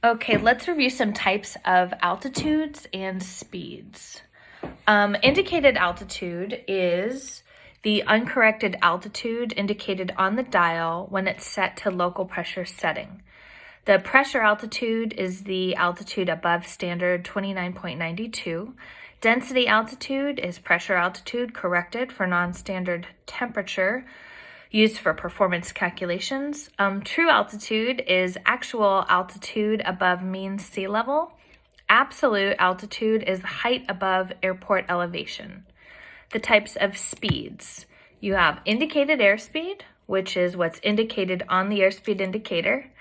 Okay, let's review some types of altitudes and speeds. Indicated altitude is the uncorrected altitude indicated on the dial when it's set to local pressure setting. The pressure altitude is the altitude above standard 29.92. Density altitude is pressure altitude corrected for non-standard temperature used for performance calculations. True altitude is actual altitude above mean sea level. Absolute altitude is height above airport elevation. The types of speeds. You have indicated airspeed, which is what's indicated on the airspeed indicator.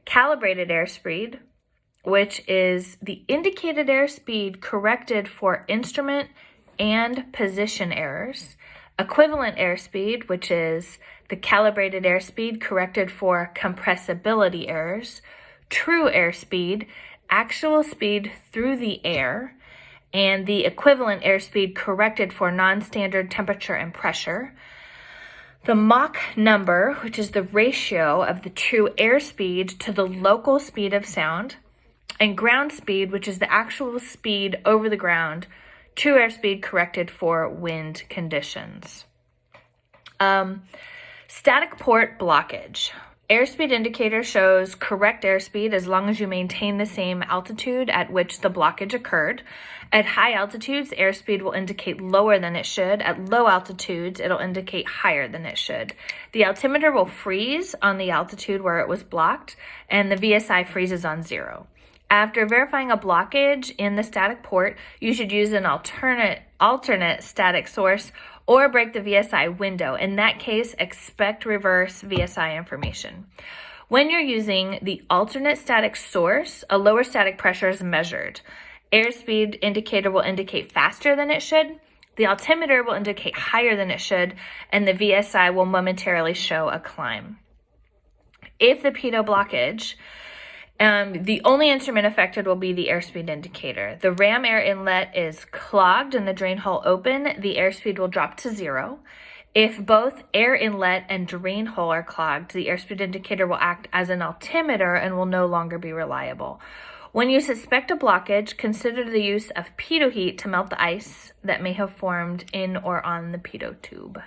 Calibrated airspeed, which is the indicated airspeed corrected for instrument and position errors. Equivalent airspeed, which is the calibrated airspeed corrected for compressibility errors. True airspeed, actual speed through the air, and the equivalent airspeed corrected for non-standard temperature and pressure. The Mach number, which is the ratio of the true airspeed to the local speed of sound, and ground speed, which is the actual speed over the ground, true airspeed corrected for wind conditions. Static port blockage. Airspeed indicator shows correct airspeed as long as you maintain the same altitude at which the blockage occurred. At high altitudes, airspeed will indicate lower than it should. At low altitudes, it'll indicate higher than it should. The altimeter will freeze on the altitude where it was blocked, and the VSI freezes on 0. After verifying a blockage in the static port, you should use an alternate static source or break the VSI window. In that case, expect reverse VSI information. When you're using the alternate static source, a lower static pressure is measured. Airspeed indicator will indicate faster than it should. The altimeter will indicate higher than it should, and the VSI will momentarily show a climb. If the pitot blockage, the only instrument affected will be the airspeed indicator. The ram air inlet is clogged and the drain hole open, the airspeed will drop to 0. If both air inlet and drain hole are clogged, the airspeed indicator will act as an altimeter and will no longer be reliable. When you suspect a blockage, consider the use of pitot heat to melt the ice that may have formed in or on the pitot tube.